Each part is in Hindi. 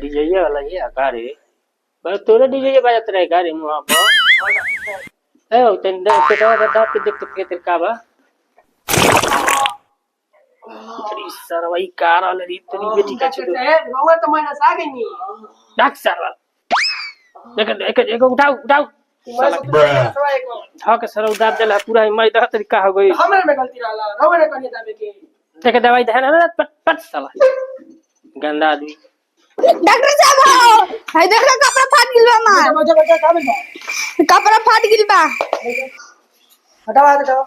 डीजे वाला ये आकार है बस तोरे डीजे बजात रहे गाड़ी मुंह पर ए तन पेटवा बता के देख के तेरे का बा तेरी सरवाई कार वाली तेरी बेटी का छुड़ो रोवा तो मैंने आ गई नी डाक सरवा एक उठाओ हाँ के सर उदार देला पूरा मैं दह तरीका हो गई हमरे में गलती रहला रोवा ने कनी दाबे के देख दवाई दे ना पट पट साला गंदा आदमी डॉक्टर साहब हाय देख कपड़ा फाट गिल बा मार बजा का बजा कपड़ा फाट गिल बा हटाओ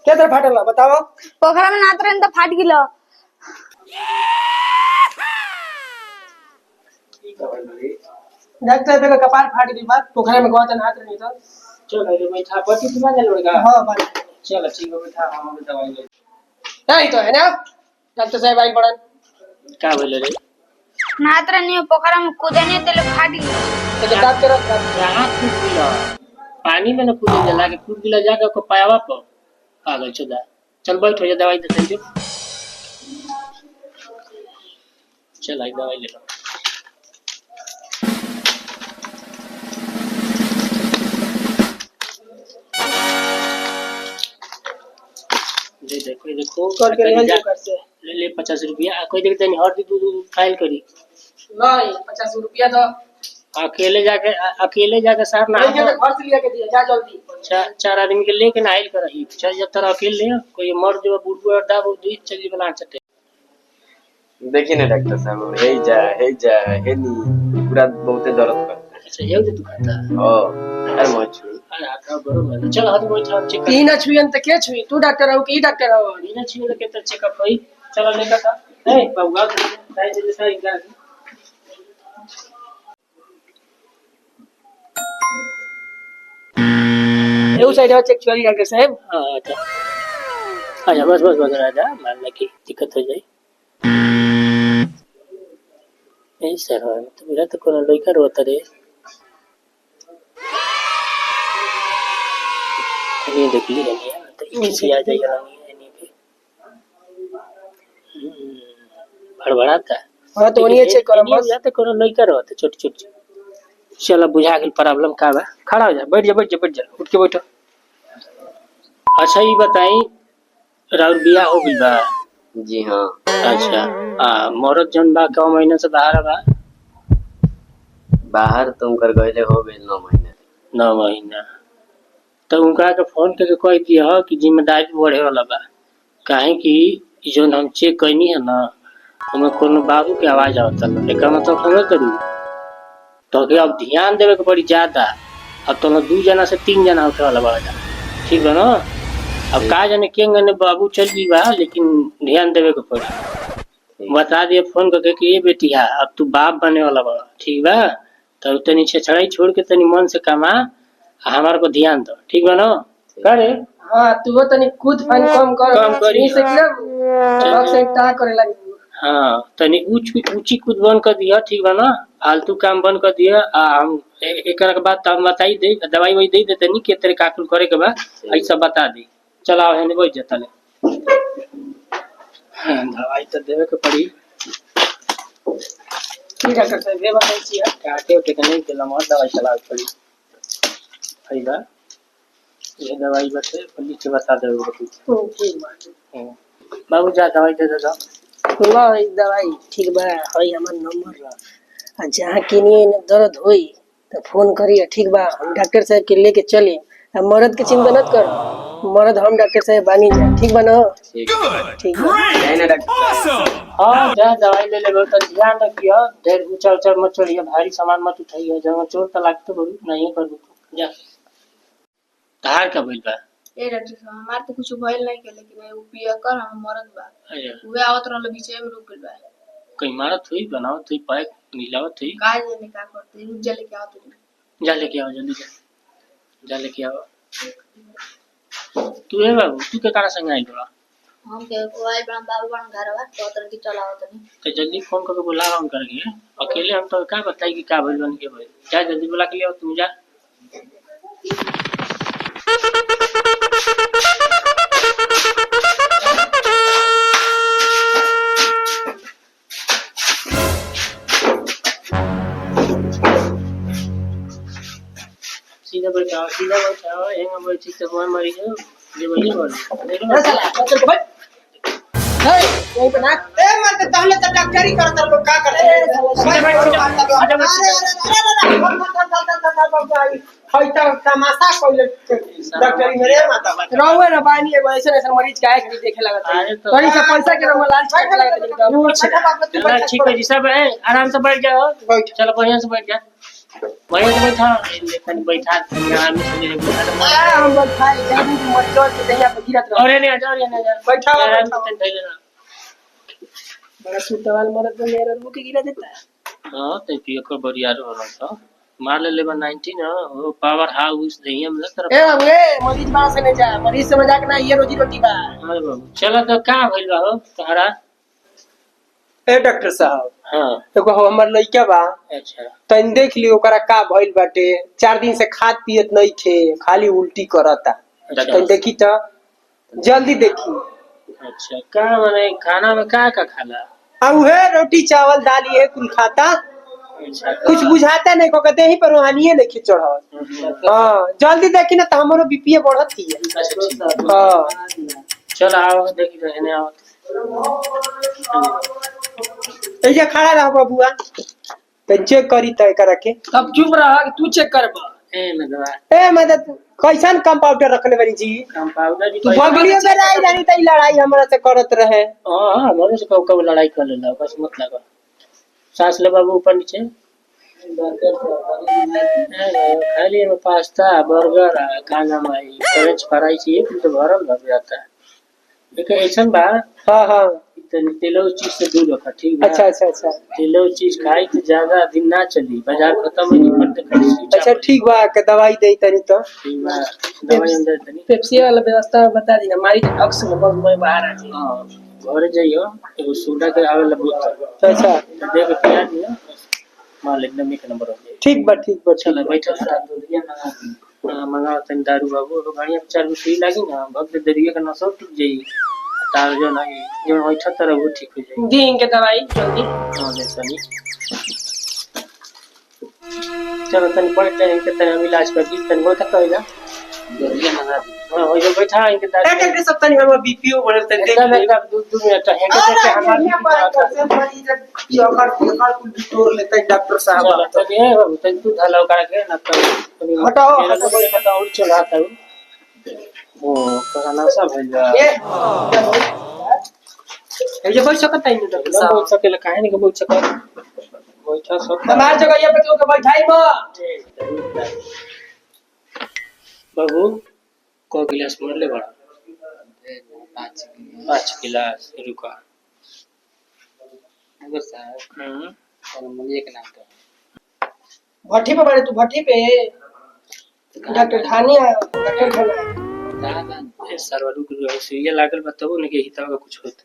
क्या तरह फाटला बताओ पोखरा में नात रहन तो फाट गिलो डॉक्टर पे कपार फाट गई बात पोखरा में गवा हाथ नहीं था चल अरे बैठा पति तुम्हां ले लड़का हां बात चल ठीक है बैठा हम दवाई ले नहीं तो है ना डॉक्टर साहब आई पड़न का बोले रे नात रहनी पोखरा में कूदने ते फाट गिल तो डॉक्टर कहां कूद गिला पानी में न कूद जला के कूद गिला जाके को पायावा पर पागल चोदा चल बैठ हो जा दवाई दे दे चल आई दवाई ले लो दे देखो कर के ले कर से ले 50 रुपया कोई देख तनी हर दूध फाइल करी नहीं 50 रुपया तो अकेले जाके साहब ना नहीं घर से लिया के दिया जा जल्दी चार आदमी के लेके नाइल कर रही चल जब तरह अकेले कोई मर जो बुढ़ू और दाब दूध चली बना चटे देखिए ना डॉक्टर साहब हे जा हे नी पूरा बहुते दर्द करता है अच्छा ये तू खाता ओ अरे मत छू अरे आता बरोबर चल हाथ बोल चेक ई ना छुयन त के छुई तू डॉक्टर हो कि डॉक्टर हो कर ना छियो के तो चेकअप होई चल लेका था ए बाबूआ साई से साई कर एउ साइड चेक करी डॉक्टर साहब अच्छा आजा बस राजा मान लगी दिक्कत हो जाए ए सर तो मेरा तो कोनो लइका रोता रे ये देख ली है तो इसी आ जाएगा नहीं पे बड़बड़ाता हां तो नहीं चेक करम बस जाते कोनो लइका रोता छोटी चलो बुझा गेल प्रॉब्लम का बा खड़ा हो जा बैठ जा उठ के बैठो अच्छा ये बताई राउर बिया हो गइल बा जी हां अच्छा मरद जन बा कौ महीने से बाहर तुम कर गए हो गए 9 महीना तो उनका के फोन करके कह दिया कि जिम्मेदारी बढ़े वाला बा काहे कि जो हम चेक करनी है ना हमें कोनो बाबू के आवाज आवता है लेकिन मतलब समझ करू तो कि अब ध्यान देवे के पड़ी ज्यादा अब तो 2 जना से 3 जना उठे वाला बा ठीक है ना अब का जाने केंगे बाबू चल जी बा लेकिन ध्यान देवे के पड़ी बता दिए फोन करके कि ये बेटी है अब तू बाप बने वाला बा ठीक बा तो तनी छछड़ाई छोड़ के तनी मन से कमा हमारे को ध्यान दो ठीक बा ना करे हां तू तनी कूद फन कम करी से एकदम से टा करे लगी हां तनी ऊंची कूद बंद कर दिया ठीक बा ना फालतू काम बंद कर दिया हम एकरा के बाद हम बताई दे दवाई वही दे देते नहीं के तेरे काकुल करे के बा ऐसा बता दे चलाओ है नहीं बैठ जाता ले दवाई तो देवे के पड़ी ठीक है सर ये बताई छी काटे उठे के नहीं देला मत दवाई चलावे पड़ी फायदा ये दवाई बसे पुलिस से बता दे ठीक बात बाबू जा दवाई दे दो ला दवाई ठीक बा हई हमर नंबर ला जहां किनी ने दर्द होई तो फोन करिए ठीक बा हम डॉक्टर साहब के लेके चले अब मर्द के चिंता मत कर मर्द हम डॉक्टर साहब बानी जा ठीक बा ना ठीक है ना डॉक्टर हां जा दवाई ले लेबो तो ध्यान रखियो ढेर ऊंचा मत चढ़ियो भारी सामान मत उठाइयो जब चोट तो लागतो बड़ी नहीं कर जा धार का भइल बा ए डॉक्टर साहब हमार तो कुछ भइल नहीं के लेकिन उ पिया कर हम मरद बा उहे आवत रहल बीच में रुक गइल बा कहीं मारत हुई बनाओ तो पैक मिलावत हुई का जाने का करते रुक जा लेके आओ जा लेके आओ जल्दी जा लेके आओ तू है बाबू तू के कारा संग आइल बा हम के कोई बड़ा बाबू बड़ा घर बा तो तरह की चलाओ तनी तो जल्दी फोन करके बुला रहा हूं करके अकेले हम तो क्या बताई कि का भइल बन के भाई जा जल्दी बुला के ले आओ तुम जा सीधा बैठा एंगा बैठी तो मैं मरी जो जे वही बोल ए साला चल के बैठ ए यहीं पे ना ए मत पहले तो डॉक्टरी करता लोग का करते हई त तमाशा कोइले डॉक्टरी मेरे माता रहुए ना बानी एगो ऐसे मरीज काहे के देखे लगत है तोरी से पैसा के रहुए लालच करे लगत है चलो ठीक है जी सब है आराम से बैठ जाओ चलो बढ़िया से बैठ जा बढ़िया से बैठा लेकिन बैठा आराम से हम लोग खाई जादू की मरजोर के दहिया पे गिरत रहो अरे नहीं आ जाओ नहीं आ बैठा आराम से तन लेना बड़ा सुतवाल मरद में मेरा रुक गिरा देता है हां तो पियो को बढ़िया रहो तो मार ले लेबा 90 ना वो पावर हाउस दहिया में तरफ ए बाबू ए मरीज बाहर से नहीं जा मरीज से मजाक ना ये रोजी रोटी बा अरे बाबू चलो तो का भइल बा हो तोहरा ए डॉक्टर साहब हां एगो हमर लइका बा अच्छा तन देख लियो ओकरा का भइल बाटे 4 दिन से खाद पियत नहीं थे खाली उल्टी करता तन देखी त जल्दी देखी अच्छा का माने खाना में का खाला अब है रोटी चावल दाल ये कुल खाता अच्छा कुछ बुझाता नहीं को कहते ही पर रोहानिए लेके चढ़ल हां जल्दी देखी ना त हमरो बीपी बढ़त ही हां चल आओ देखी रहने आओ ए जे खड़ा रह बबुआ त चेक करी त करा के तब चुप रहा कि तू चेक करबा ए मदवा ए मदद कैसन कंपाउंडर रखले बानी जी कंपाउंडर जी तू बगलियो में रही जानी त लड़ाई हमरा से करत रहे हां हमरे से कब लड़ाई कर लेला बस मत लगा सांस ले बाबू ऊपर नीचे खाली में पास्ता बर्गर खाना में फ्रेंच फ्राई चाहिए तो भरल लग जाता है लेकिन ऐसा बा हां हां तेलो चीज से दूर रखा ठीक है अच्छा तेलो चीज खाई तो ज्यादा दिन ना चली बाजार खत्म हो नहीं पड़ते अच्छा ठीक बा के दवाई दे तनी तो ठीक बा दवाई अंदर तनी पेप्सी वाला व्यवस्था बता दी हमारी अक्स में बस मैं बाहर आ जाए हां घरे जाइयो एगो सोडा के आवेला बोतल अच्छा तो देख के पिया दियो माल एकदम एक नंबर हो गया ठीक बा चलो बैठो मंगा तनी दारू बाबू तो बढ़िया 4 रुपये लागी ना भक्त दरिया का नसो टूट जाई तार जो ना जो बैठा तरह वो ठीक हो जाए दी इनके दवाई जल्दी हां जैसा चलो तनी पढ़ जाए इनके तरह हम इलाज कर दी तनी बहुत कहेगा दरिया मंगा दी हां हो जो बैठा इनके दारू डॉक्टर सब तनी हम बीपीओ बढ़ल त देख ले एकदम 2 मिनट है के हमारी मरीज यो कर कुल तोड़ लेते डॉक्टर साहब चलो तनी है बाबू तनी तू ढाला करा के ना तनी हटाओ हटाओ और चलाता हूं ओ कहना सब है ये बोल सकता है डॉक्टर ना साहब बोल सकेला काहे नहीं बोल सकता बैठा सब हमार जगह ये पे के बैठाई बा बाबू को गिलास मार ले बड़ा 5 गिलास रुका अगर साहब और मुझे एक नाम का भट्टी पे बैठे तू भट्टी पे डॉक्टर धानी आया डॉक्टर खाना ए सरवरू के सुइया लागल बताओ ने के हिताव का कुछ होत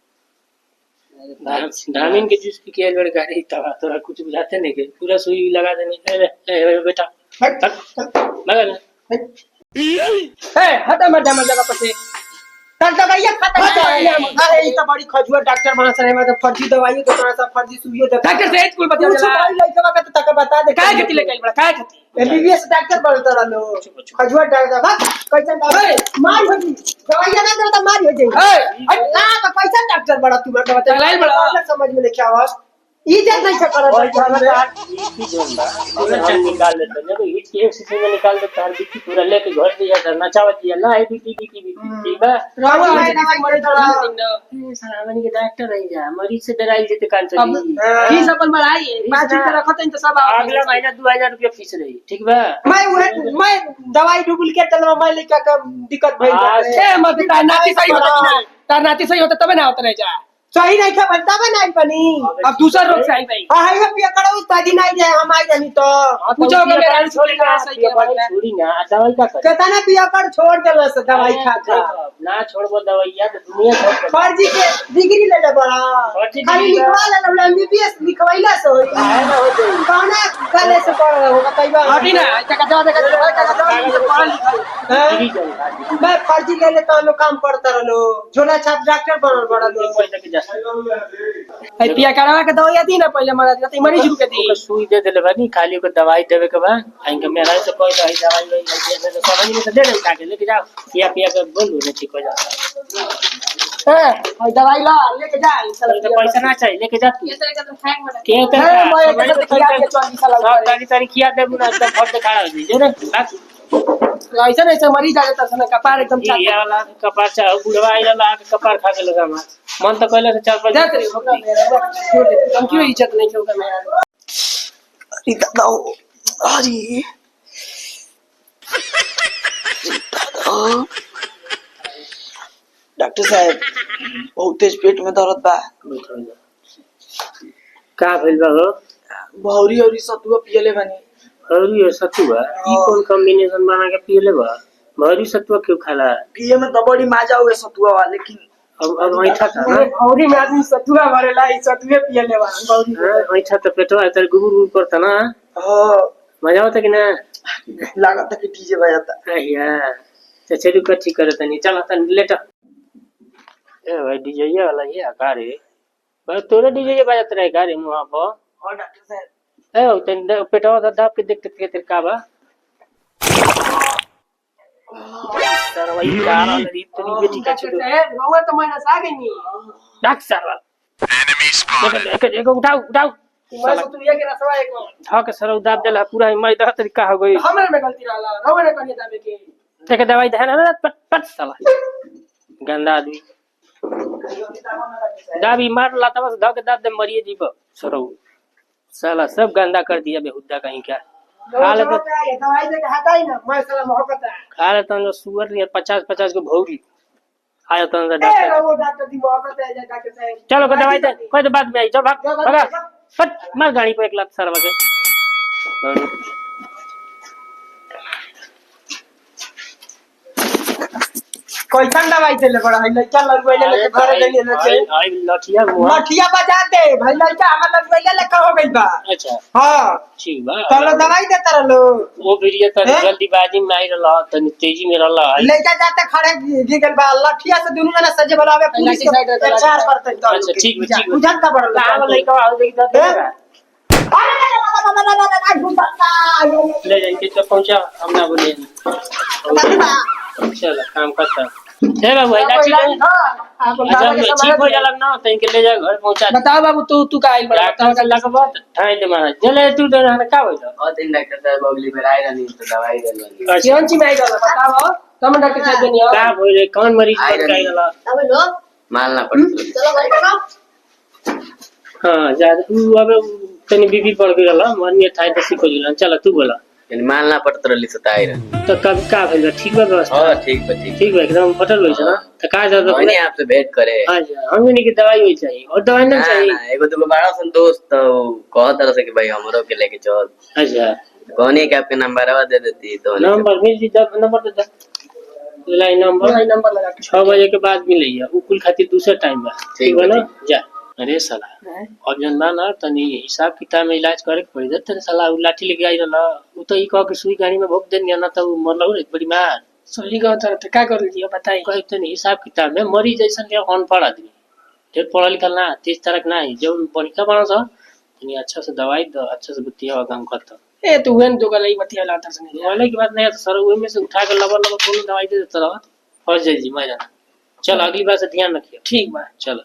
धामीन के जूस पी के लड़ गाड़ी हितावा तोरा कुछ बुझाते नहीं के पूरा सुई लगा देने ए बेटा लगा ले ए हटा मत जगह पर से तर दवाइयां खाता है अरे ये तो बड़ी खजुआ डॉक्टर बना सरे में तो फर्जी दवाई तो थोड़ा सा फर्जी सुइयो दे डॉक्टर से स्कूल बता कुछ दवाई लइका का तक बता दे काय खती ले गई बड़ा काय खती एमबीबीएस डॉक्टर बनता रहो खजुआ डॉक्टर बस कैसन डॉक्टर मार हो जी दवाई ना दे तो मार हो जाई ना तो कैसन डॉक्टर बड़ा तू बता लाइल बड़ा समझ में नहीं आवाज इज्जत नहीं कर की जोन बा हम निकाल लेते हैं तो हिट एक सीसी में निकाल देता है बीटी पूरा लेके घर दिया धरना चावत दिया ना है बीटी ठीक बा रावा दवाई मरे थोड़ा सावन के डॉक्टर रह जा मरीज से डराई जेते कान चली ई सब पर बढ़ाई बात ठीक रखत तो सब अगला महीना 2000 रुपया फीस रही ठीक बा मैं दवाई डुप्लीकेट चलवा मैं लेके का दिक्कत भइल ए मत नाती सही होता कि ना तार नाती सही होता तबे ना होता नहीं जा सही नहीं था बनता बना बनी अब दूसरा रोग से आई भाई हां ये पिया करो ताजी नहीं जाए हम आई जानी तो पूछो के मेरा छोड़ी ना सही छोड़ी ना दवाई का कर कहता ना पिया कर छोड़ देला से दवाई खा खा ना छोड़बो दवाइया तो दुनिया छोड़ फर्जी के डिग्री ले ले बड़ा फर्जी खाली डिग्री लिखवा ले ले एमबीबीएस लिखवाइला से होई काहे ना हो जाई कौना काले से पढ़ रहा होगा कईबा हटी ना तक जा तक डिग्री चल मैं फर्जी ले ले तो काम करता रहलो झोला छाप डॉक्टर बनल बड़ा लो पैसा के जा ए पिया करवा के दवाई दी ना पहले मरद नहीं मरीज रुके दी ओके सुई दे देले बानी खाली को दवाई देवे के बा आइंगे मेरा से कोई दवाई दे दे तो समझ में दे दे ताकि लेके जाओ पिया पिया के बोल दो ठीक हो जाता ए भाई दवाई ला लेके जा तो पैसा ना चाहिए लेके जा तू ये तरीका तो फेंक बना के ए मैं एक खिया के 40 साल सब तारी खिया दे ना एकदम फट खड़ा हो जी रे ऐसा नहीं मरीज आ जाता है कपार एकदम ये वाला कपार चाहे बुढ़वा आइला ला के कपार खा के लगा मन तो कहले से 4-5 जा तेरे होगा मेरा हम क्यों इज्जत नहीं होगा मैं अरे दादा अरे डॉक्टर साहब बहुत तेज पेट में दर्द बा का भइल बा हो भौरी और सतुआ पियले बानी और ये सतुआ ई कौन कॉम्बिनेशन बना के पियले बा भरी सतुआ क्यों खाला पिए में तो बड़ी मजा हुए सतुआ वाला लेकिन अब ऐठा था ना भौरी में आदमी सतुआ भरेला ई सतुए पियले बा भौरी ऐठा तो पेटवा तर गुबुर करता ना हां मजा आता कि ना लागत कि डीजे बजाता अहिया तो चलू कच्ची करे तनी चल तन लेट ए भाई डीजे ये वाला ये आकार है बस तोरे डीजे ये बजात रहे गाड़ी मुंह पर और डॉक्टर साहब ए तन पेटवा दाब के देखते तेरे का बा सर वही गाना लड़ी तेरी बेटी का छुटो रोवा तो मैंने सा गई नी डाक सर एक उठाओ मैं सतुआ के रसवा एक था के सर दाब देला पूरा मैं दह तरीका हो गई हमरे में गलती रहला रोवा ने कनी दाबे के देख दवाई दे ना पट पट साला गंदा आदमी दाबी मार लाता बस धक दाब दे मरिए जीव सरौ साला सब गंदा कर दिया बेहुदा कहीं क्या खा ले तो दवाई दे के हटाई ना मैं साला मोहब्बत है खा ले तो सुअर लिया 50-50 को भौरी आया तो ए डॉक्टर वो डॉक्टर दी मोहब्बत है डॉक्टर साहब चलो को दवाई दे कोई तो बात में आई चल भाग भगा फट मार गाड़ी पे एक लात सर वगे कैसन दवाई देले बड़ा है लड़का लगवेले लेके घर ले ले छे आई लठिया मुआ मठिया बजा दे भाई लड़का हमर लगवेले लेके हो गइल बा अच्छा हां ठीक बा चलो दवाई देता रहलो वो वीडियो तो जल्दीबाजी में आई रहा तनी तेजी में रहा लड़का जाते खड़े गिगल बा लठिया से दुनु जना सजे बोलावे पुलिस के चार करते तो अच्छा ठीक बा बुझाता बड़ा कहां लइका आओ देखी तो ले जाके तो पहुंचा हम ना बोले चल काम करता हे बाबू है लाठी ले अच्छा ठीक हो जाला ना तई के ले जा घर पहुंचा बताओ बाबू तू का आइल बड़ा डॉक्टर से लगा बात ठाई दे महाराज चले तू दे ना का होइल और दिन डॉक्टर साहब अगली बार आएगा नहीं तो दवाई देलवानी कौन सी में गला बताओ कम डॉक्टर साहब देनी हो का होइल कौन मरीज बन गई रहा अब लो मानना पड़ता चलो घर चलो हां ज्यादा अब तनी बीबी पड़ गई रहा मन में ठाई दे सिको दिला चल तू बोला यानी मानना पड़ता रही सताई रहा तो कब का भेल ठीक बा व्यवस्था हां ठीक बा ठीक ठीक बा एकदम पटल होई छ ना त का ज्यादा मैंने आपसे भेंट करे हां हमने की दवाई होई चाहिए और दवाई नहीं चाहिए ना एगो तो बड़ा सन दोस्त तो कह तरह से कि भाई हमरो के लेके चल अच्छा कहनी कि आपके नंबर दे देती तो नंबर मिल जी जब नंबर तो लाइन नंबर लगा 6 बजे के बाद मिलैया उ कुल खातिर दूसरा टाइम बा ठीक बा ना जा अरे साला अब जन ना तनी हिसाब किताब में इलाज करे के पड़ी तेरे साला उ लाठी लेके आई रहला उ तो ई कह के सुई गाड़ी में भोग देन ना तो मरलौ रे बड़ी मार सोली का तो का कर लिया बताई कह तनी हिसाब किताब में मरी जैसन के अनपढ़ आदमी ढेर पढ़ा लिखल ना तेज तरक ना है जब परीक्षा बना सा तनी अच्छा से दवाई दो अच्छा से बतिया काम करता ए तू वेन दो गलाई बतिया लाता सने वाले की बात नहीं है सर वो में से उठा के लबर कोनो दवाई दे देता रहा फर्ज जी मैं जाना चल अगली बार से ध्यान रखियो ठीक बा चलो